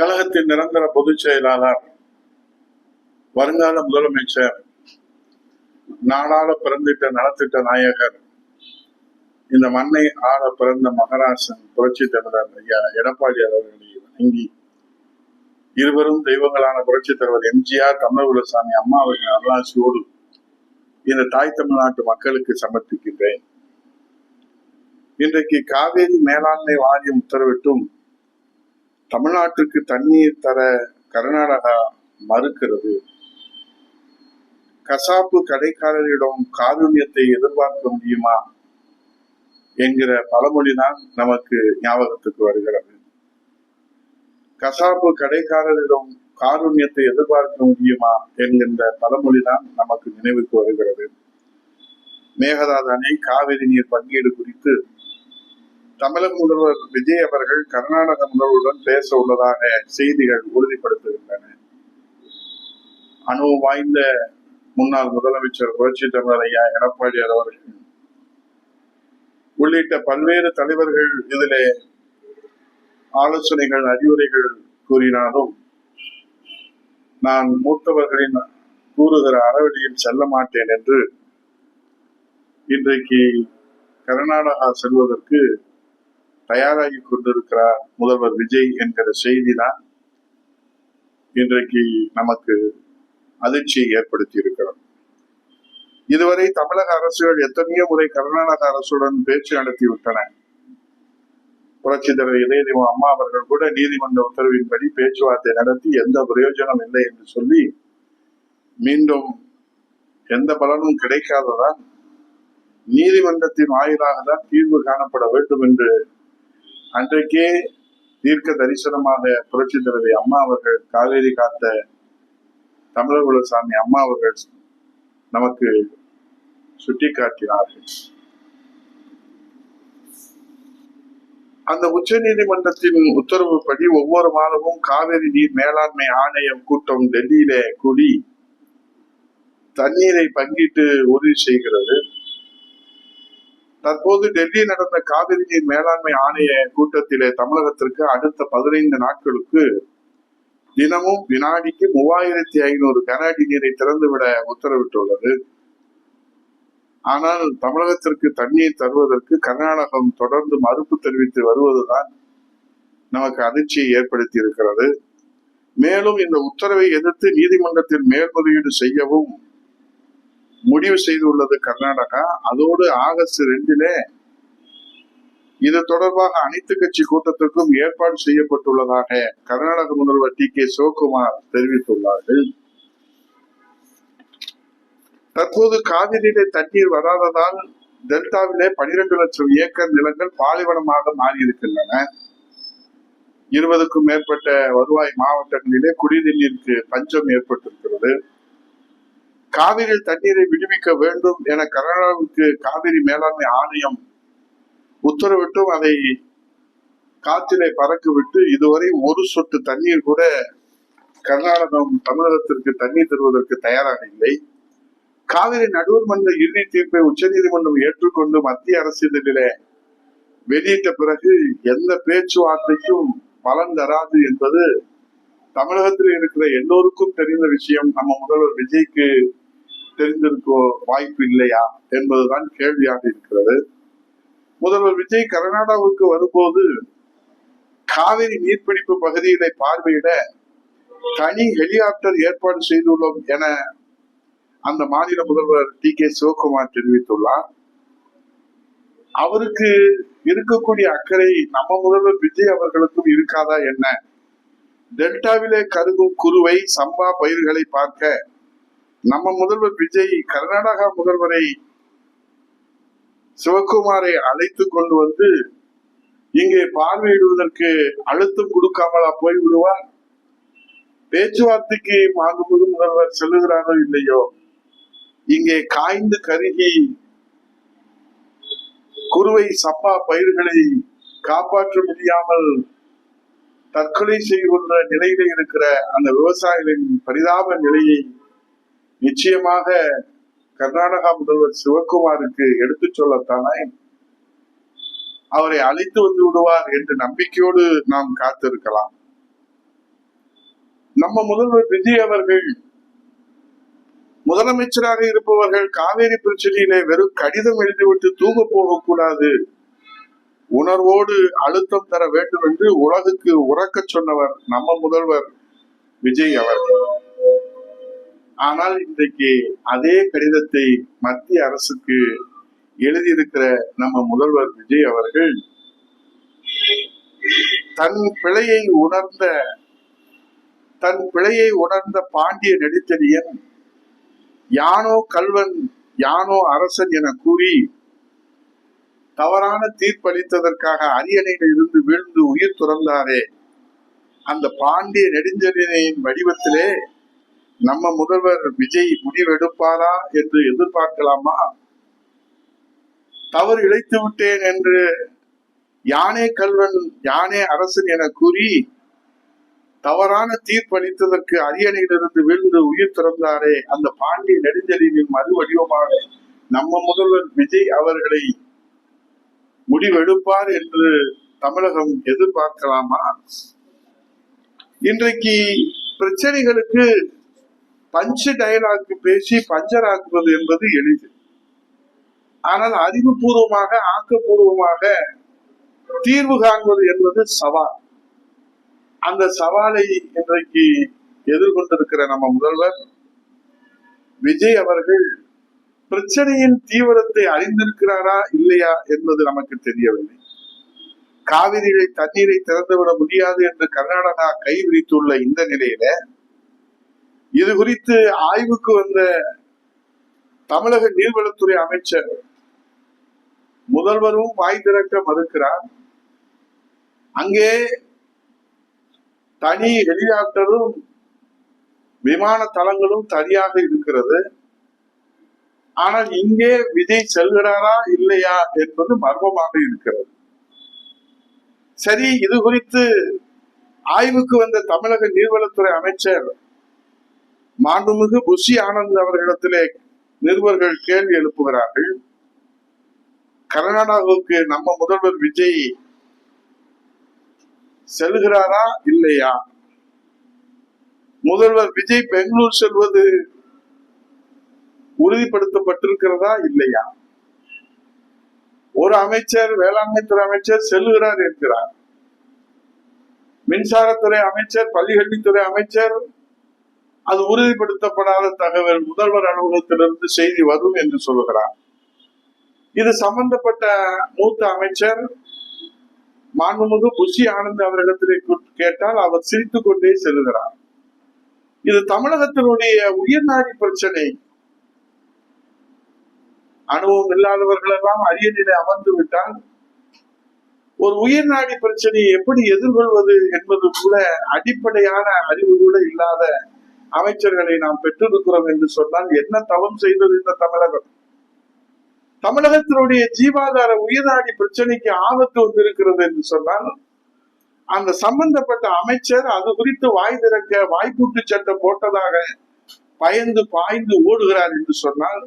கழகத்தின் நிரந்தர பொதுச் செயலாளர், வருங்கால முதலமைச்சர், நாடாள பிறந்திட்ட நலத்திட்ட நாயகர், இந்த மண்ணை ஆள பிறந்த மகராசன் புரட்சி தலைவர் ஐயா எடப்பாடி அவர்களை வணங்கி, இருவரும் தெய்வங்களான புரட்சி தலைவர் எம்ஜிஆர், தமிழகுலசாமி அம்மா அவர்களின் அருளாசியோடு இந்த தாய் தமிழ்நாட்டு மக்களுக்கு சமர்ப்பிக்கின்றேன். இன்றைக்கு காவேரி மேலாண்மை வாரியம் உத்தரவிட்டும் தமிழ்நாட்டுக்கு தண்ணீர் தர கர்நாடகா மறுக்கிறது. கசாப்பு கடைக்காரரிடம் காருண்யத்தை எதிர்பார்க்க முடியுமா என்கிற பழமொழிதான் நமக்கு ஞாபகத்துக்கு வருகிறது. கசாப்பு கடைக்காரரிடம் காருண்யத்தை எதிர்பார்க்க முடியுமா என்கின்ற பழமொழிதான் நமக்கு நினைவுக்கு வருகிறது. மேகதாது அணை காவிரி நீர் பங்கீடு குறித்து தமிழக முதல்வர் விஜய் அவர்கள் கர்நாடக முதல்வருடன் பேச உள்ளதாக செய்திகள் உறுதிப்படுத்துகின்றன. அனுபவம் வாய்ந்த முன்னாள் முதலமைச்சர் புரட்சி தலைவர் ஐயா எடப்பாடி அவர்கள் உள்ளிட்ட பல்வேறு தலைவர்கள் இதிலே ஆலோசனைகள், அறிவுரைகள் கூறினாலும் நான் மூத்தவர்களின் கூறுகிற அறவழியில் செல்ல மாட்டேன் என்று இன்றைக்கு கர்நாடகா செல்வதற்கு தயாராகி கொண்டிருக்கிறார் முதல்வர் விஜய் என்கிற செய்திதான் இன்றைக்கு நமக்கு அதிர்ச்சியை ஏற்படுத்தி இருக்கிறது. இதுவரை தமிழக அரசுகள் எத்தனையோ முறை கர்நாடக அரசுடன் பேச்சு நடத்திவிட்டன. புரட்சி தலைவர் இதய அம்மா அவர்கள் கூட நீதிமன்ற உத்தரவின்படி பேச்சுவார்த்தை நடத்தி எந்த பிரயோஜனம் இல்லை என்று சொல்லி மீண்டும் எந்த பலனும் கிடைக்காததால் நீதிமன்றத்தின் வாயிலாக தான் தீர்வு காணப்பட வேண்டும் என்று அன்றைக்கே தீர்க்க தரிசனமாக புரட்சி தலைவி அம்மா அவர்கள், காவேரி காத்த தமிழகுலசாமி அம்மா அவர்கள் நமக்கு சுட்டிக்காட்டினார்கள். அந்த உச்ச நீதிமன்றத்தின் உத்தரவுப்படி ஒவ்வொரு மாதமும் காவிரி நீர் மேலாண்மை ஆணையம் கூட்டம் டெல்லியிலே கூடி தண்ணீரை பங்கிட்டு உறுதி செய்கிறது. தற்போது டெல்லி நடந்த காவிரி நீர் மேலாண்மை ஆணைய கூட்டத்திலே தமிழகத்திற்கு அடுத்த 15 நாட்களுக்கு தினமும் வினாடிக்கு 3500 கன அடி நீரை திறந்துவிட உத்தரவிட்டுள்ளது. ஆனால் தமிழகத்திற்கு தண்ணீர் தருவதற்கு கர்நாடகம் தொடர்ந்து மறுப்பு தெரிவித்து வருவதுதான் நமக்கு அதிர்ச்சியை ஏற்படுத்தி இருக்கிறது. மேலும் இந்த உத்தரவை எதிர்த்து நீதிமன்றத்தில் மேல்முறையீடு செய்யவும் முடிவு செய்துள்ளது கர்நாடகா. அதோடு ஆகஸ்ட் 2 இது தொடர்பாக அனைத்து கட்சி கூட்டத்திற்கும் ஏற்பாடு செய்யப்பட்டுள்ளதாக கர்நாடக முதல்வர் டி.கே. சிவகுமார் தெரிவித்துள்ளார்கள். தற்போது காவிரியிலே தண்ணீர் வராததால் டெல்டாவிலே 12 லட்சம் ஏக்கர் நிலங்கள் பாலைவனமாக மாறியிருக்கின்றன. 20க்கும் மேற்பட்ட வருவாய் மாவட்டங்களிலே குடிநீருக்கு பஞ்சம் ஏற்பட்டிருக்கிறது. காவிரியில் தண்ணீரை விடுவிக்க வேண்டும் என கர்நாடகாவுக்கு காவிரி மேலாண்மை ஆணையம் உத்தரவிட்டும் அதை காற்றிலே பறக்கவிட்டு இதுவரை ஒரு சொட்டு தண்ணீர் கூட கர்நாடகம் தமிழகத்திற்கு தண்ணீர் தருவதற்கு தயாராக இல்லை. காவிரி நடுவர் மன்ற இறுதி தீர்ப்பை உச்ச நீதிமன்றம் ஏற்றுக்கொண்டு மத்திய அரசியலிலே வெளியிட்ட பிறகு எந்த பேச்சுவார்த்தைக்கும் பலன் தராது என்பது தமிழகத்தில் இருக்கிற எல்லோருக்கும் தெரிந்த விஷயம். நம்ம முதல்வர் விஜய்க்கு தெரிந்திருக்க வாய்ப்பு இல்லையா என்பதுதான் கேள்வியாக இருக்கிறது. முதல்வர் விஜய் கர்நாடகாவுக்கு வரும்போது காவிரி நீர்பிடிப்பு பகுதிகளை பார்வையிட தனி ஹெலிகாப்டர் ஏற்பாடு செய்துள்ளோம் என அந்த மாநில முதல்வர் டி.கே. சிவகுமார் தெரிவித்துள்ளார். அவருக்கு இருக்கக்கூடிய அக்கறை நம்ம முதல்வர் விஜய் அவர்களுக்கும் இருக்காதா என்ன? டெல்டாவிலே கருதும் குறுவை, சம்பா பயிர்களை பார்க்க நம்ம முதல்வர் விஜய் கர்நாடகா முதல்வரை சிவகுமாரை அழைத்து கொண்டு வந்து இங்கே பார்வையிடுவதற்கு அழுத்தம் கொடுக்காமலா போய்விடுவார்? பேச்சுவார்த்தைக்கு மாண்புமிகு முதல்வர் செல்லுகிறாரோ இல்லையோ, இங்கே காய்ந்து கருகி குறுவை, சம்பா பயிர்களை காப்பாற்ற முடியாமல் தற்கொலை செய்கின்ற நிலையில இருக்கிற அந்த விவசாயிகளின் பரிதாப நிலையை நிச்சயமாக கர்நாடகா முதல்வர் சிவகுமாருக்கு எடுத்து சொல்லத்தானே அவரை அழைத்து வந்து விடுவார் என்று நம்பிக்கையோடு நாம் காத்திருக்கலாம். நம்ம முதல்வர் விஜய் அவர்கள் முதலமைச்சராக இருப்பவர்கள் காவேரி பிரச்சனையிலே வெறும் கடிதம் எழுதிவிட்டு தூங்க போகக்கூடாது, உணர்வோடு அழுத்தம் தர வேண்டும் என்று உலகுக்கு உறக்க சொன்னவர் நம்ம முதல்வர் விஜய் அவர்கள். ஆனால் இன்றைக்கு அதே கடிதத்தை மத்திய அரசுக்கு எழுதியிருக்கிற நம்ம முதல்வர் விஜய் அவர்கள் தன் பிழையை உணர்ந்த பாண்டிய நெடுஞ்செழியன் யானோ கல்வன் யானோ அரசன் என கூறி தவறான தீர்ப்பளித்ததற்காக அரியணையில் இருந்து வீழ்ந்து உயிர் துறந்தாரே, அந்த பாண்டிய நெடுஞ்செழியனின் வடிவத்திலே நம்ம முதல்வர் விஜய் முடிவெடுப்பாரா என்று எதிர்பார்க்கலாமா? தவறு இழைத்து விட்டேன் என்று யானே கல்வன் யானே அரசன் என கூறி தவறான தீர்ப்பளித்ததற்கு அரியணையிலிருந்து விழுந்து உயிர் திறந்தாரே, அந்த பாண்டிய நெடுஞ்செழியனின் மறு வடிவமாக நம்ம முதல்வர் விஜய் அவர்களை முடிவெடுப்பார் என்று தமிழகம் எதிர்பார்க்கலாமா? இன்றைக்கு பிரச்சனைகளுக்கு பஞ்சு டயலாக் பேசி பஞ்சர் ஆக்குவது என்பது எளிது. ஆனால் அறிவுபூர்வமாக ஆக்கப்பூர்வமாக தீர்வு காண்பது என்பது சவால். அந்த சவாலை இன்றைக்கு எதிர்கொண்டிருக்கிற நம்ம முதல்வர் விஜய் அவர்கள் பிரச்சனையின் தீவிரத்தை அறிந்திருக்கிறாரா இல்லையா என்பது நமக்கு தெரியவில்லை. காவிரியிலே தண்ணீரை திறந்துவிட முடியாது என்று கர்நாடகா கை விரித்துள்ள இந்த நிலையில இது குறித்து ஆய்வுக்கு வந்த தமிழக நீர்வளத்துறை அமைச்சர் முதல்வரும் வாய் திறக்க மறுக்கிறார். அங்கே தனி ஹெலிகாப்டரும் விமான தளங்களும் தனியாக இருக்கிறது. ஆனால் இங்கே விஜய் செல்கிறாரா இல்லையா என்பது மர்மமாக இருக்கிறது. சரி, இது குறித்து ஆய்வுக்கு வந்த தமிழக நீர்வளத்துறை அமைச்சர் மாண்புமிகு புஷி ஆனந்த் அவர்களிடத்திலே நிருபர்கள் கேள்வி எழுப்புகிறார்கள். கர்நாடகாவுக்கு நம்ம முதல்வர் விஜய் செல்கிறாரா இல்லையா? முதல்வர் விஜய் பெங்களூர் செல்வது உறுதிப்படுத்தப்பட்டிருக்கிறதா இல்லையா? ஒரு அமைச்சர், வேளாண்மைத்துறை அமைச்சர் செல்கிறார் என்கிறார். மின்சாரத்துறை அமைச்சர், பள்ளிக்கல்வித்துறை அமைச்சர் அது உறுதிப்படுத்தப்படாத தகவல், முதல்வர் அலுவலகத்திலிருந்து செய்தி வரும் என்று சொல்லுகிறார். இது சம்பந்தப்பட்ட மூத்த அமைச்சர் மாண்புமிகு புஷி ஆனந்த் அவரிடத்திலே கேட்டால் அவர் சிரித்துக் கொண்டே செல்கிறார். இது தமிழகத்தினுடைய உயிர்நாடி பிரச்சனை. அனுபவம் இல்லாதவர்கள் எல்லாம் அரியணையிலே அமர்ந்து விட்டால் ஒரு உயிர்நாடி பிரச்சனையை எப்படி எதிர்கொள்வது என்பது கூட அடிப்படையான அறிவு கூட இல்லாத அமைச்சர்களை நாம் பெற்றிருக்கிறோம் என்று சொன்னால் என்ன தவம் செய்தது இந்த தமிழகம்? தமிழகத்தினுடைய ஜீவாதார உயிர்நாடி பிரச்சனைக்கு ஆபத்து வந்திருக்கிறது என்று சொன்னால் அந்த சம்பந்தப்பட்ட அமைச்சர் அது குறித்து வாய் திறக்க வாய்ப்பூட்டு சட்டம் போட்டதாக பயந்து பாய்ந்து ஓடுகிறார் என்று சொன்னால்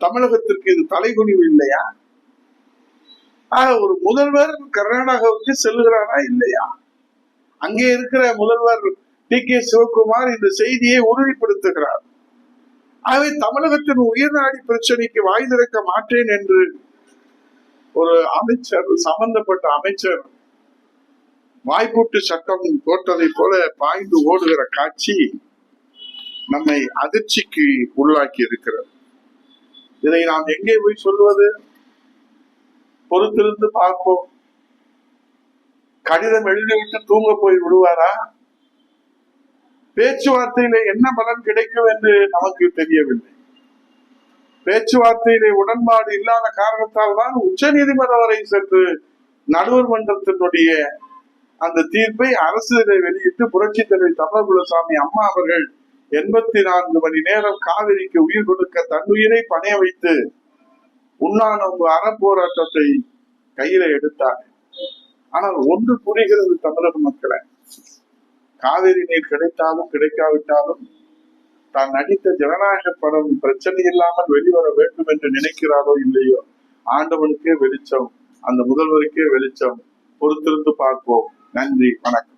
தமிழகத்திற்கு இது தலைகுனிவு இல்லையா? ஒரு முதல்வர் கர்நாடகாவுக்கு செல்கிறாரா இல்லையா? அங்கே இருக்கிற முதல்வர் டி.கே. சிவகுமார் இந்த செய்தியை உறுதிப்படுத்துகிறார். ஆகவே தமிழகத்தின் உயிர்நாடி பிரச்சனைக்கு வாய் திறக்க மாட்டேன் என்று ஒரு அமைச்சர், சம்பந்தப்பட்ட அமைச்சர் வாய்ப்பூட்டு சட்டம் போட்டதை போல பாய்ந்து ஓடுகிற காட்சி நம்மை அதிர்ச்சிக்கு உள்ளாக்கி இருக்கிறது. இதை நாம் எங்கே போய் சொல்வது? பொறுத்திருந்து பார்ப்போம். கடிதம் எழுதிவிட்டு தூங்க போய் விடுவாரா? பேச்சுவார்த்தையில என்ன பலன் கிடைக்கும் என்று நமக்கு தெரியவில்லை. பேச்சுவார்த்தையிலே உடன்பாடு இல்லாத காரணத்தால் தான் உச்ச நீதிமன்றம் வரை சென்று நடுவர் மன்றத்தினுடைய அந்த தீர்ப்பை அரசியலை வெளியிட்டு புரட்சி தலைவர் தமிழகுலசாமி அம்மா அவர்கள் 84 மணி நேரம் காவிரிக்கு உயிர் கொடுக்க தன்னுயிரை பணைய வைத்து உண்ணாநோன்பு அறப்போராட்டத்தை கையில எடுத்தார். ஆனால் ஒன்று புரிகிறது தமிழக மக்களை, காவிரி நீர் கிடைத்தாலும் கிடைக்காவிட்டாலும் தான் நடித்த ஜனநாயக படம் பிரச்சனை இல்லாமல் வெளிவர வேண்டும் என்று நினைக்கிறாரோ இல்லையோ, ஆண்டவனுக்கே வெளிச்சம், அந்த முதல்வருக்கே வெளிச்சம். பொறுத்திருந்து பார்ப்போம். நன்றி, வணக்கம்.